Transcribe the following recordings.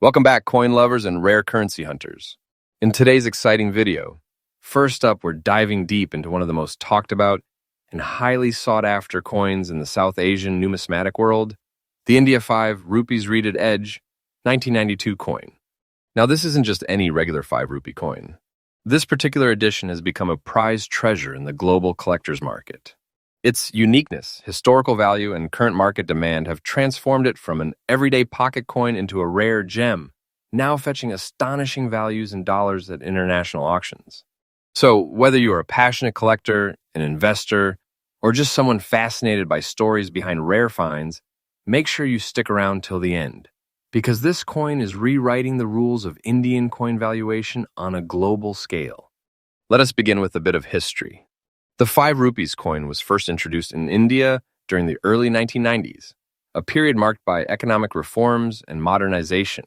Welcome back, coin lovers and rare currency hunters. In today's exciting video, first up, we're diving deep into one of the most talked about and highly sought after coins in the South Asian numismatic world, the India 5 Rupees Reeded Edge 1992 coin. Now, this isn't just any regular 5 rupee coin. This particular edition has become a prized treasure in the global collector's market. Its uniqueness, historical value, and current market demand have transformed it from an everyday pocket coin into a rare gem, now fetching astonishing values in dollars at international auctions. So, whether you are a passionate collector, an investor, or just someone fascinated by stories behind rare finds, make sure you stick around till the end, because this coin is rewriting the rules of Indian coin valuation on a global scale. Let us begin with a bit of history. The 5 rupees coin was first introduced in India during the early 1990s, a period marked by economic reforms and modernization.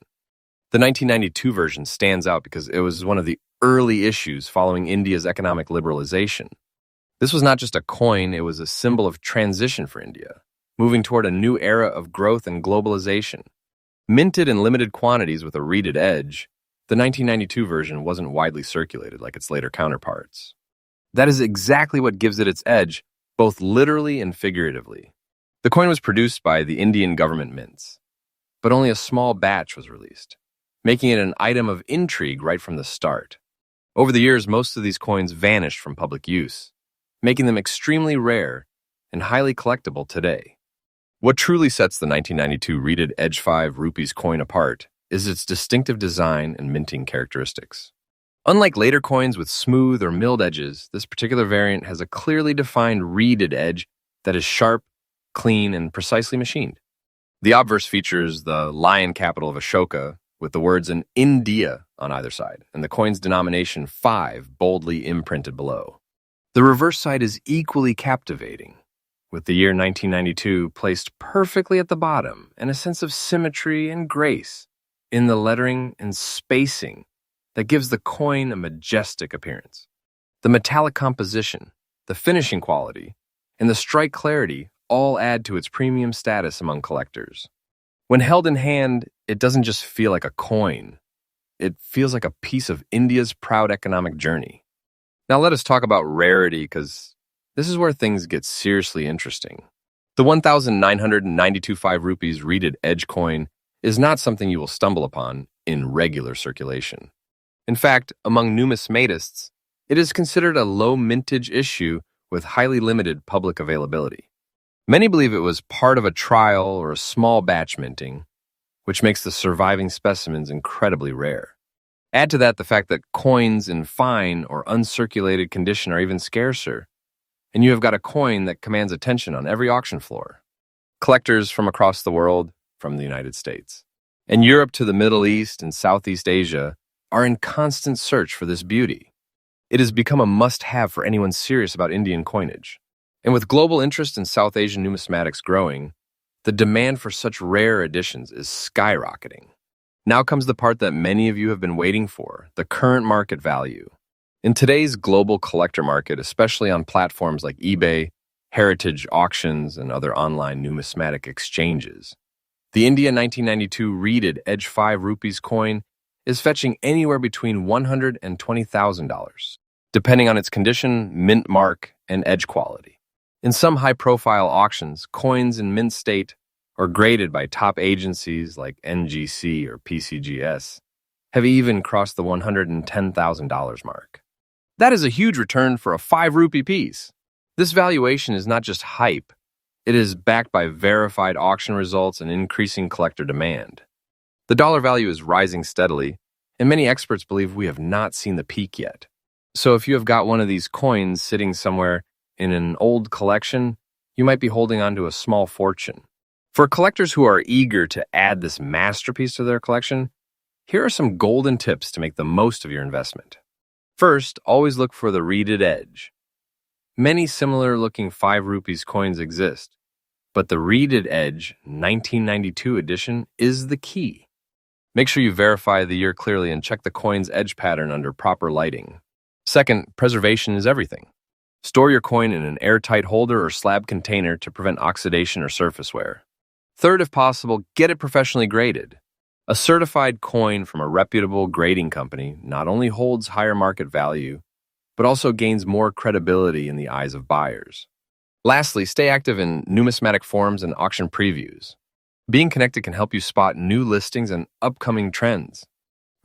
The 1992 version stands out because it was one of the early issues following India's economic liberalization. This was not just a coin, it was a symbol of transition for India, moving toward a new era of growth and globalization. Minted in limited quantities with a reeded edge, the 1992 version wasn't widely circulated like its later counterparts. That is exactly what gives it its edge, both literally and figuratively. The coin was produced by the Indian government mints, but only a small batch was released, making it an item of intrigue right from the start. Over the years, most of these coins vanished from public use, making them extremely rare and highly collectible today. What truly sets the 1992 Reeded Edge 5 Rupees coin apart is its distinctive design and minting characteristics. Unlike later coins with smooth or milled edges, this particular variant has a clearly defined reeded edge that is sharp, clean, and precisely machined. The obverse features the lion capital of Ashoka with the words in India on either side, and the coin's denomination 5 boldly imprinted below. The reverse side is equally captivating, with the year 1992 placed perfectly at the bottom and a sense of symmetry and grace in the lettering and spacing that gives the coin a majestic appearance. The metallic composition, the finishing quality, and the strike clarity all add to its premium status among collectors. When held in hand, it doesn't just feel like a coin. It feels like a piece of India's proud economic journey. Now let us talk about rarity, because this is where things get seriously interesting. The 1,992 5 rupees Reeded Edge coin is not something you will stumble upon in regular circulation. In fact, among numismatists, it is considered a low mintage issue with highly limited public availability. Many believe it was part of a trial or a small batch minting, which makes the surviving specimens incredibly rare. Add to that the fact that coins in fine or uncirculated condition are even scarcer, and you have got a coin that commands attention on every auction floor. Collectors from across the world, from the United States, and Europe to the Middle East and Southeast Asia, are in constant search for this beauty. It has become a must-have for anyone serious about Indian coinage. And with global interest in South Asian numismatics growing, the demand for such rare editions is skyrocketing. Now comes the part that many of you have been waiting for, the current market value. In today's global collector market, especially on platforms like eBay, heritage auctions, and other online numismatic exchanges, the India 1992 Reeded Edge 5 Rupees coin is fetching anywhere between $100,000 and $20,000, depending on its condition, mint mark, and edge quality. In some high-profile auctions, coins in mint state or graded by top agencies like NGC or PCGS have even crossed the $110,000 mark. That is a huge return for a 5 rupee piece. This valuation is not just hype, it is backed by verified auction results and increasing collector demand. The dollar value is rising steadily, and many experts believe we have not seen the peak yet. So if you have got one of these coins sitting somewhere in an old collection, you might be holding on to a small fortune. For collectors who are eager to add this masterpiece to their collection, here are some golden tips to make the most of your investment. First, always look for the reeded edge. Many similar-looking 5 rupees coins exist, but the Reeded Edge 1992 edition is the key. Make sure you verify the year clearly and check the coin's edge pattern under proper lighting. Second, preservation is everything. Store your coin in an airtight holder or slab container to prevent oxidation or surface wear. Third, if possible, get it professionally graded. A certified coin from a reputable grading company not only holds higher market value, but also gains more credibility in the eyes of buyers. Lastly, stay active in numismatic forums and auction previews. Being connected can help you spot new listings and upcoming trends.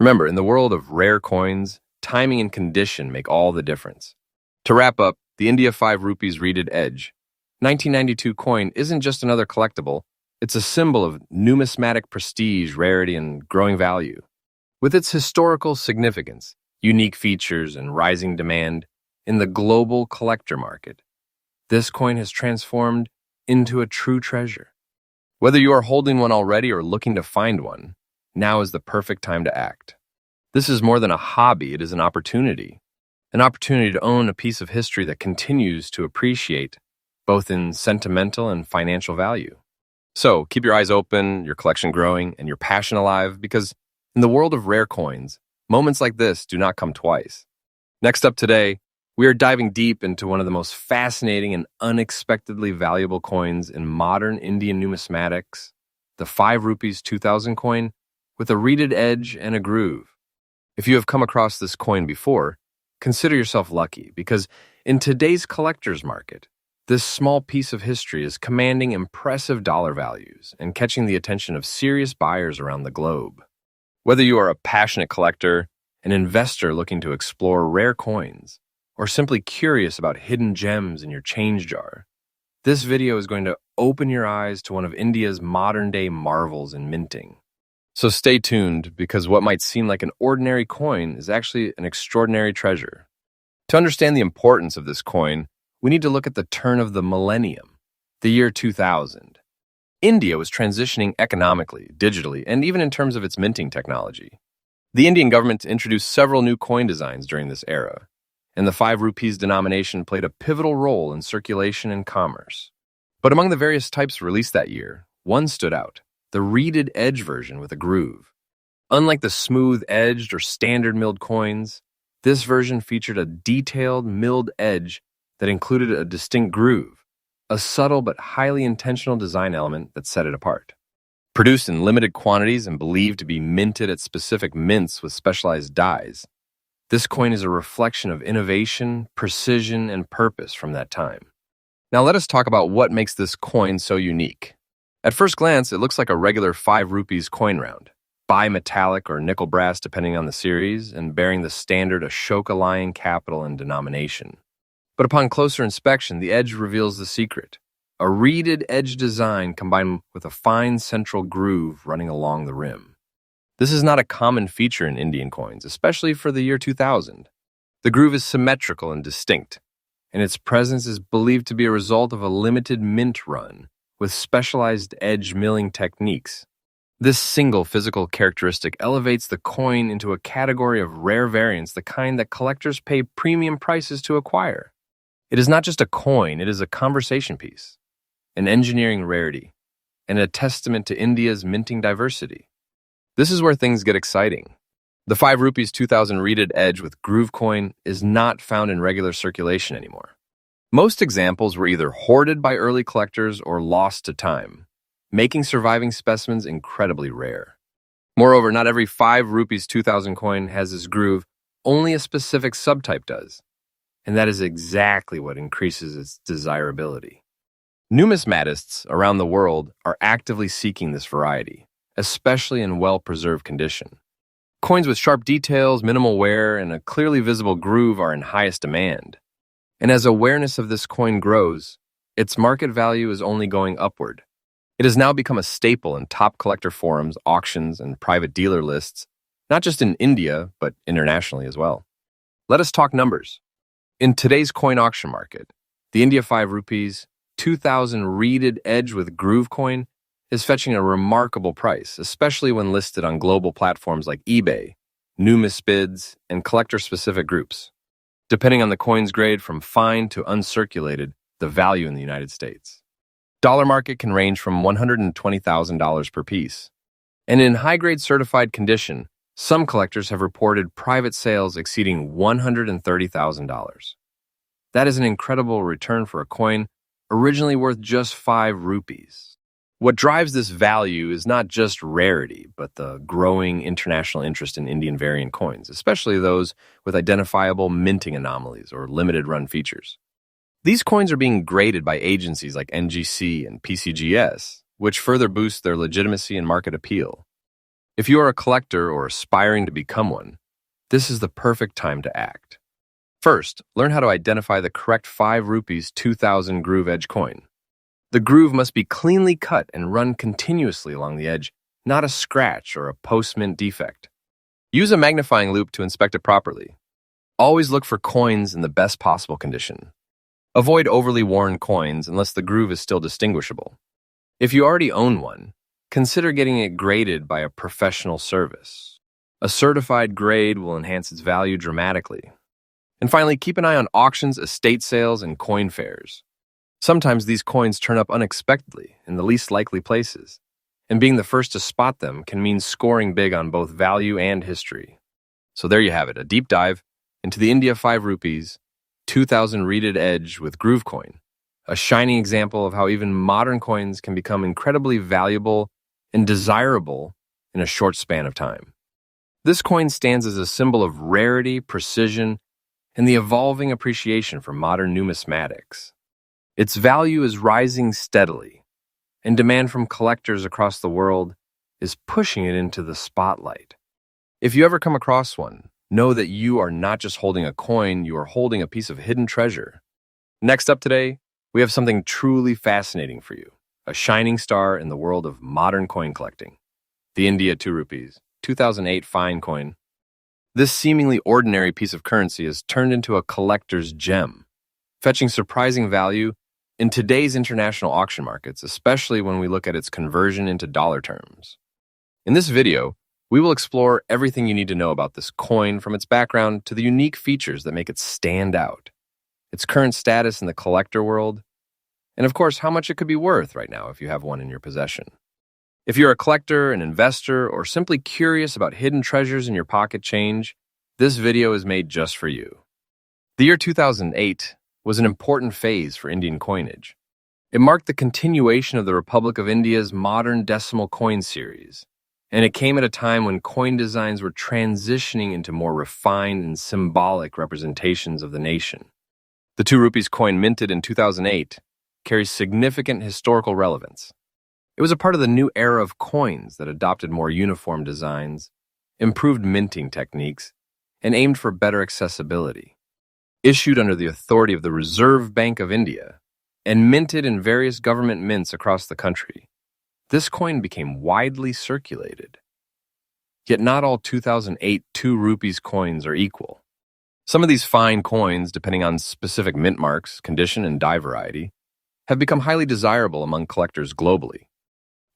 Remember, in the world of rare coins, timing and condition make all the difference. To wrap up, the India 5 rupees reeded edge 1992 coin isn't just another collectible, it's a symbol of numismatic prestige, rarity, and growing value. With its historical significance, unique features, and rising demand in the global collector market, this coin has transformed into a true treasure. Whether you are holding one already or looking to find one, now is the perfect time to act. This is more than a hobby, it is an opportunity to own a piece of history that continues to appreciate both in sentimental and financial value. So keep your eyes open, your collection growing, and your passion alive, because in the world of rare coins, moments like this do not come twice. Next up today, we are diving deep into one of the most fascinating and unexpectedly valuable coins in modern Indian numismatics, the 5 rupees 2000 coin with a reeded edge and a groove. If you have come across this coin before, consider yourself lucky, because in today's collector's market, this small piece of history is commanding impressive dollar values and catching the attention of serious buyers around the globe. Whether you are a passionate collector, an investor looking to explore rare coins, or simply curious about hidden gems in your change jar, this video is going to open your eyes to one of India's modern-day marvels in minting. So stay tuned, because what might seem like an ordinary coin is actually an extraordinary treasure. To understand the importance of this coin, we need to look at the turn of the millennium, the year 2000. India was transitioning economically, digitally, and even in terms of its minting technology. The Indian government introduced several new coin designs during this era, and the 5 rupees denomination played a pivotal role in circulation and commerce. But among the various types released that year, one stood out, the reeded edge version with a groove. Unlike the smooth-edged or standard milled coins, this version featured a detailed milled edge that included a distinct groove, a subtle but highly intentional design element that set it apart. Produced in limited quantities and believed to be minted at specific mints with specialized dies, this coin is a reflection of innovation, precision, and purpose from that time. Now let us talk about what makes this coin so unique. At first glance, it looks like a regular 5 rupees coin round, bimetallic or nickel brass depending on the series, and bearing the standard Ashoka lion capital and denomination. But upon closer inspection, the edge reveals the secret, a reeded edge design combined with a fine central groove running along the rim. This is not a common feature in Indian coins, especially for the year 2000. The groove is symmetrical and distinct, and its presence is believed to be a result of a limited mint run with specialized edge milling techniques. This single physical characteristic elevates the coin into a category of rare variants, the kind that collectors pay premium prices to acquire. It is not just a coin, it is a conversation piece, an engineering rarity, and a testament to India's minting diversity. This is where things get exciting. The 5 rupees 2000 reeded edge with groove coin is not found in regular circulation anymore. Most examples were either hoarded by early collectors or lost to time, making surviving specimens incredibly rare. Moreover, not every 5 rupees 2000 coin has this groove, only a specific subtype does. And that is exactly what increases its desirability. Numismatists around the world are actively seeking this variety, especially in well-preserved condition. Coins with sharp details, minimal wear, and a clearly visible groove are in highest demand. And as awareness of this coin grows, its market value is only going upward. It has now become a staple in top collector forums, auctions, and private dealer lists, not just in India, but internationally as well. Let us talk numbers. In today's coin auction market, the India 5 rupees 2000 reeded edge with groove coin is fetching a remarkable price, especially when listed on global platforms like eBay, Numisbids, and collector-specific groups. Depending on the coin's grade from fine to uncirculated, the value in the United States. Dollar market can range from $120,000 per piece. And in high-grade certified condition, some collectors have reported private sales exceeding $130,000. That is an incredible return for a coin originally worth just 5 rupees. What drives this value is not just rarity, but the growing international interest in Indian variant coins, especially those with identifiable minting anomalies or limited run features. These coins are being graded by agencies like NGC and PCGS, which further boosts their legitimacy and market appeal. If you are a collector or aspiring to become one, this is the perfect time to act. First, learn how to identify the correct 5 rupees 2000 groove edge coin. The groove must be cleanly cut and run continuously along the edge, not a scratch or a post-mint defect. Use a magnifying loupe to inspect it properly. Always look for coins in the best possible condition. Avoid overly worn coins unless the groove is still distinguishable. If you already own one, consider getting it graded by a professional service. A certified grade will enhance its value dramatically. And finally, keep an eye on auctions, estate sales, and coin fairs. Sometimes these coins turn up unexpectedly in the least likely places, and being the first to spot them can mean scoring big on both value and history. So there you have it, a deep dive into the India 5 rupees 2000 reeded edge with groove coin, a shining example of how even modern coins can become incredibly valuable and desirable in a short span of time. This coin stands as a symbol of rarity, precision, and the evolving appreciation for modern numismatics. Its value is rising steadily, and demand from collectors across the world is pushing it into the spotlight. If you ever come across one, know that you are not just holding a coin, you are holding a piece of hidden treasure. Next up today, we have something truly fascinating for you, a shining star in the world of modern coin collecting, the India 2 rupees 2008 fine coin. This seemingly ordinary piece of currency has turned into a collector's gem, fetching surprising value in today's international auction markets, especially when we look at its conversion into dollar terms. In this video, we will explore everything you need to know about this coin, from its background to the unique features that make it stand out, its current status in the collector world, and of course, how much it could be worth right now if you have one in your possession. If you're a collector, an investor, or simply curious about hidden treasures in your pocket change, this video is made just for you. The year 2008 was an important phase for Indian coinage. It marked the continuation of the Republic of India's modern decimal coin series, and it came at a time when coin designs were transitioning into more refined and symbolic representations of the nation. The 2 rupees coin minted in 2008 carries significant historical relevance. It was a part of the new era of coins that adopted more uniform designs, improved minting techniques, and aimed for better accessibility. Issued under the authority of the Reserve Bank of India and minted in various government mints across the country, this coin became widely circulated. Yet not all 2008 2 rupees coins are equal. Some of these fine coins, depending on specific mint marks, condition, and die variety, have become highly desirable among collectors globally.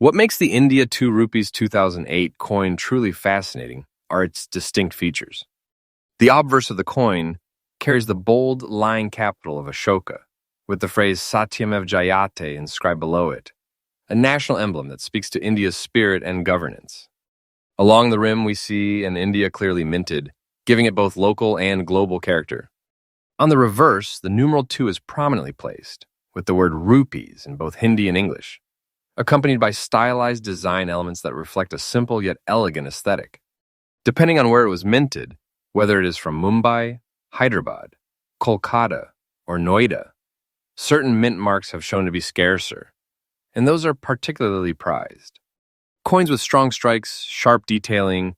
What makes the India 2 rupees 2008 coin truly fascinating are its distinct features. The obverse of the coin carries the bold line capital of Ashoka, with the phrase Satyamev Jayate inscribed below it, a national emblem that speaks to India's spirit and governance. Along the rim, we see an India clearly minted, giving it both local and global character. On the reverse, the numeral 2 is prominently placed, with the word rupees in both Hindi and English, accompanied by stylized design elements that reflect a simple yet elegant aesthetic. Depending on where it was minted, whether it is from Mumbai, Hyderabad, Kolkata, or Noida, certain mint marks have shown to be scarcer, and those are particularly prized. Coins with strong strikes, sharp detailing,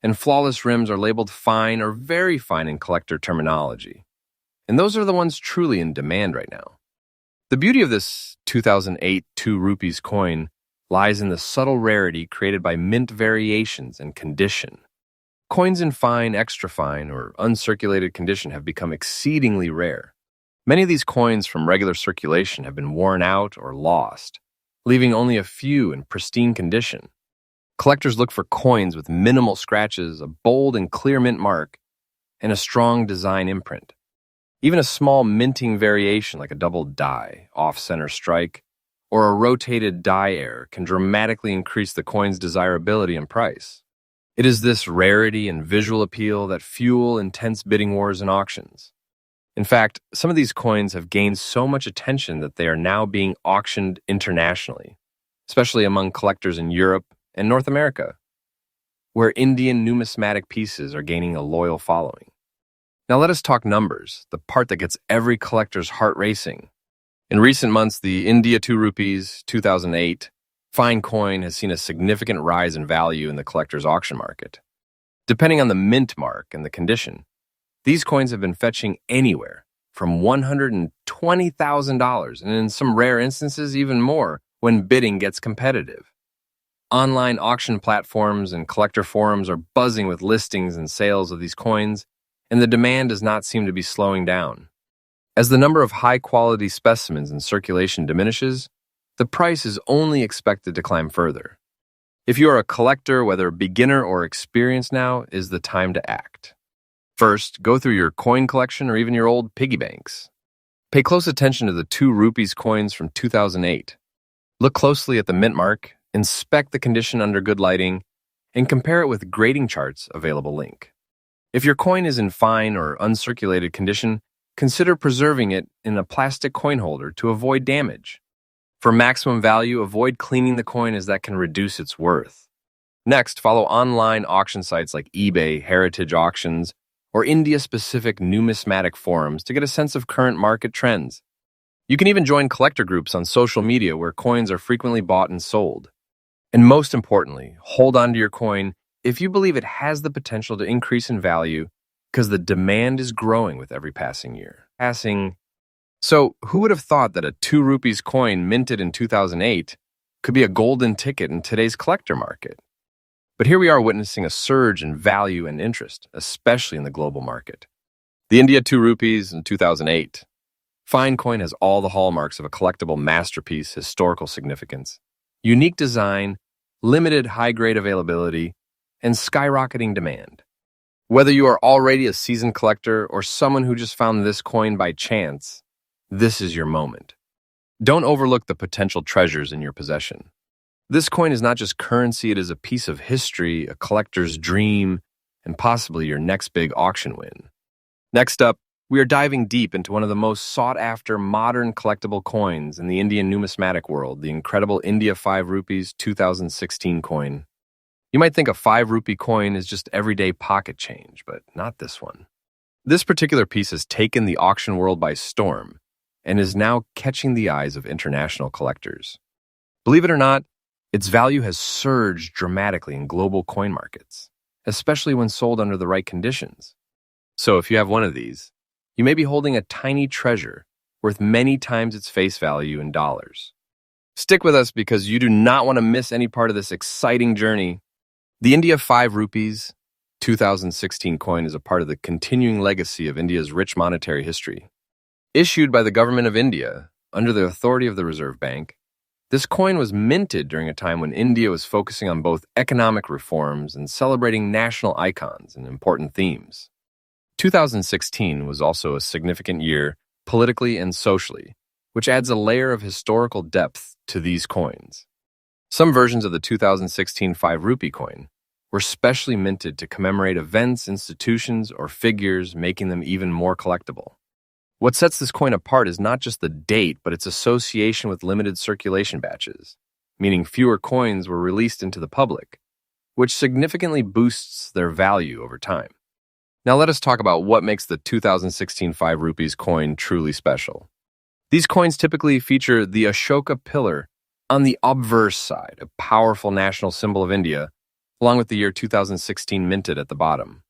and flawless rims are labeled fine or very fine in collector terminology, and those are the ones truly in demand right now. The beauty of this 2008 2 rupees coin lies in the subtle rarity created by mint variations and condition. Coins in fine, extra fine, or uncirculated condition have become exceedingly rare. Many of these coins from regular circulation have been worn out or lost, leaving only a few in pristine condition. Collectors look for coins with minimal scratches, a bold and clear mint mark, and a strong design imprint. Even a small minting variation like a double die, off-center strike, or a rotated die error can dramatically increase the coin's desirability and price. It is this rarity and visual appeal that fuel intense bidding wars and auctions. In fact, some of these coins have gained so much attention that they are now being auctioned internationally. especially among collectors in Europe and North America, where Indian numismatic pieces are gaining a loyal following. Now let us talk numbers, the part that gets every collector's heart racing. In recent months, the India 2 rupees 2008 fine coin has seen a significant rise in value in the collector's auction market. Depending on the mint mark and the condition, these coins have been fetching anywhere from $120,000 and in some rare instances even more when bidding gets competitive. Online auction platforms and collector forums are buzzing with listings and sales of these coins, and the demand does not seem to be slowing down. As the number of high-quality specimens in circulation diminishes, the price is only expected to climb further. If you are a collector, whether beginner or experienced, now is the time to act. First, go through your coin collection or even your old piggy banks. Pay close attention to the 2 rupees coins from 2008. Look closely at the mint mark, inspect the condition under good lighting, and compare it with grading charts available link. If your coin is in fine or uncirculated condition, consider preserving it in a plastic coin holder to avoid damage. For maximum value, avoid cleaning the coin as that can reduce its worth. Next, follow online auction sites like eBay, Heritage Auctions, or India-specific numismatic forums to get a sense of current market trends. You can even join collector groups on social media where coins are frequently bought and sold. And most importantly, hold on to your coin if you believe it has the potential to increase in value because the demand is growing with every passing year. So, who would have thought that a 2 rupees coin minted in 2008 could be a golden ticket in today's collector market? But here we are witnessing a surge in value and interest, especially in the global market. The India 2 rupees in 2008 fine coin has all the hallmarks of a collectible masterpiece, historical significance, unique design, limited high-grade availability, and skyrocketing demand. Whether you are already a seasoned collector or someone who just found this coin by chance, this is your moment. Don't overlook the potential treasures in your possession. This coin is not just currency, it is a piece of history, a collector's dream, and possibly your next big auction win. Next up, we are diving deep into one of the most sought-after modern collectible coins in the Indian numismatic world, the incredible India 5 rupees 2016 coin. You might think a 5 rupee coin is just everyday pocket change, but not this one. This particular piece has taken the auction world by storm and is now catching the eyes of international collectors. Believe it or not, its value has surged dramatically in global coin markets, especially when sold under the right conditions. So if you have one of these, you may be holding a tiny treasure worth many times its face value in dollars. Stick with us because you do not want to miss any part of this exciting journey. The India 5 rupees 2016 coin is a part of the continuing legacy of India's rich monetary history. Issued by the government of India under the authority of the Reserve Bank, this coin was minted during a time when India was focusing on both economic reforms and celebrating national icons and important themes. 2016 was also a significant year politically and socially, which adds a layer of historical depth to these coins. Some versions of the 2016 5 rupee coin were specially minted to commemorate events, institutions, or figures, making them even more collectible. What sets this coin apart is not just the date, but its association with limited circulation batches, meaning fewer coins were released into the public, which significantly boosts their value over time. Now let us talk about what makes the 2016 5 rupees coin truly special. These coins typically feature the Ashoka pillar on the obverse side, a powerful national symbol of India, along with the year 2016 minted at the bottom.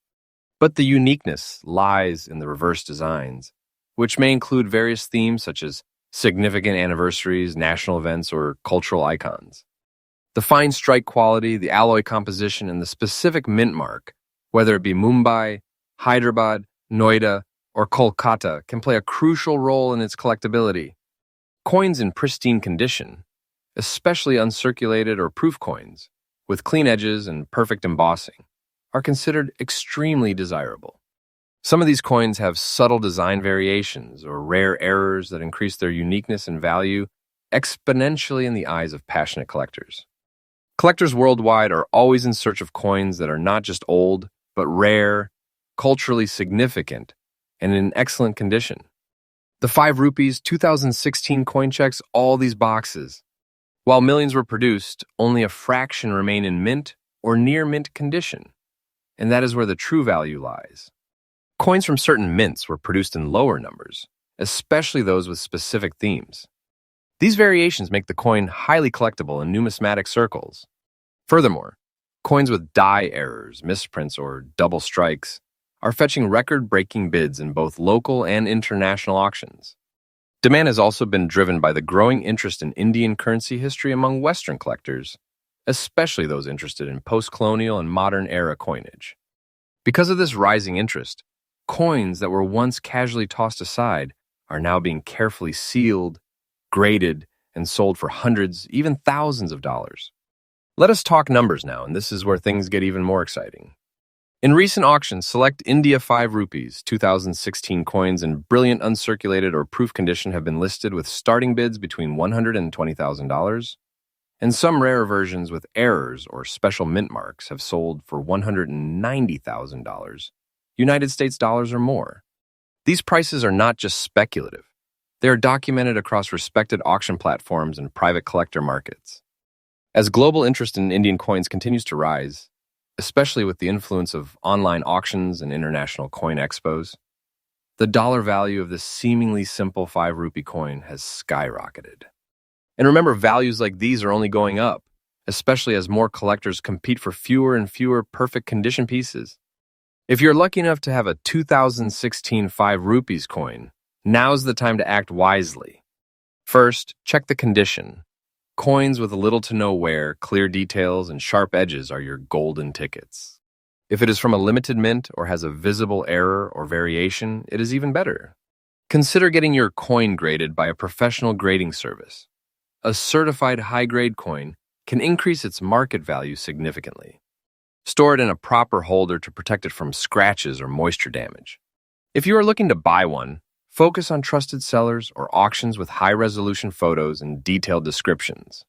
But the uniqueness lies in the reverse designs, which may include various themes such as significant anniversaries, national events, or cultural icons. The fine strike quality, the alloy composition, and the specific mint mark, whether it be Mumbai, Hyderabad, Noida, or Kolkata, can play a crucial role in its collectability. Coins in pristine condition, especially uncirculated or proof coins, with clean edges and perfect embossing, are considered extremely desirable. Some of these coins have subtle design variations or rare errors that increase their uniqueness and value exponentially in the eyes of passionate collectors. Collectors worldwide are always in search of coins that are not just old, but rare, culturally significant, and in excellent condition. The 5 rupees 2016 coin checks all these boxes. While millions were produced, only a fraction remain in mint or near mint condition, and that is where the true value lies. Coins from certain mints were produced in lower numbers, especially those with specific themes. These variations make the coin highly collectible in numismatic circles. Furthermore, coins with die errors, misprints, or double strikes are fetching record-breaking bids in both local and international auctions. Demand has also been driven by the growing interest in Indian currency history among Western collectors, especially those interested in post-colonial and modern-era coinage. Because of this rising interest, coins that were once casually tossed aside are now being carefully sealed, graded, and sold for hundreds, even thousands of dollars. Let us talk numbers now, and this is where things get even more exciting. In recent auctions, select India 5 rupees 2016 coins in brilliant uncirculated or proof condition have been listed with starting bids between $100 and $20,000, and some rare versions with errors or special mint marks have sold for $190,000, United States dollars or more. These prices are not just speculative. They are documented across respected auction platforms and private collector markets. As global interest in Indian coins continues to rise, especially with the influence of online auctions and international coin expos, the dollar value of this seemingly simple 5 rupee coin has skyrocketed. And remember, values like these are only going up, especially as more collectors compete for fewer and fewer perfect condition pieces. If you're lucky enough to have a 2016 5 rupees coin, now's the time to act wisely. First, check the condition. Coins with little to no wear, clear details, and sharp edges are your golden tickets. If it is from a limited mint or has a visible error or variation, it is even better. Consider getting your coin graded by a professional grading service. A certified high-grade coin can increase its market value significantly. Store it in a proper holder to protect it from scratches or moisture damage. If you are looking to buy one, focus on trusted sellers or auctions with high-resolution photos and detailed descriptions.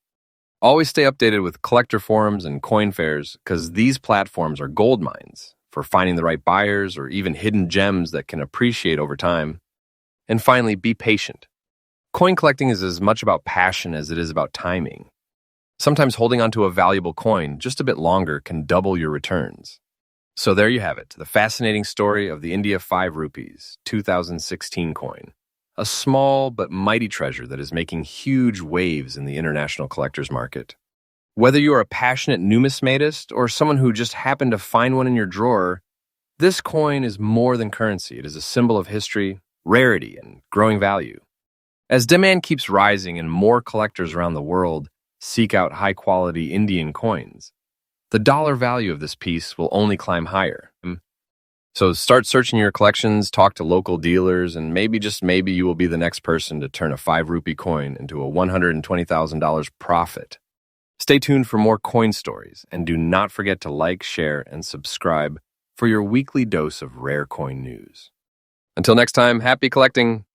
Always stay updated with collector forums and coin fairs because these platforms are gold mines for finding the right buyers or even hidden gems that can appreciate over time. And finally, be patient. Coin collecting is as much about passion as it is about timing. Sometimes holding onto a valuable coin just a bit longer can double your returns. So there you have it, the fascinating story of the India 5 rupees 2016 coin, a small but mighty treasure that is making huge waves in the international collector's market. Whether you are a passionate numismatist or someone who just happened to find one in your drawer, this coin is more than currency. It is a symbol of history, rarity, and growing value. As demand keeps rising and more collectors around the world seek out high-quality Indian coins, the dollar value of this piece will only climb higher. So start searching your collections, talk to local dealers, and maybe, just maybe, you will be the next person to turn a 5 rupee coin into a $120,000 profit. Stay tuned for more coin stories, and do not forget to like, share, and subscribe for your weekly dose of rare coin news. Until next time, happy collecting!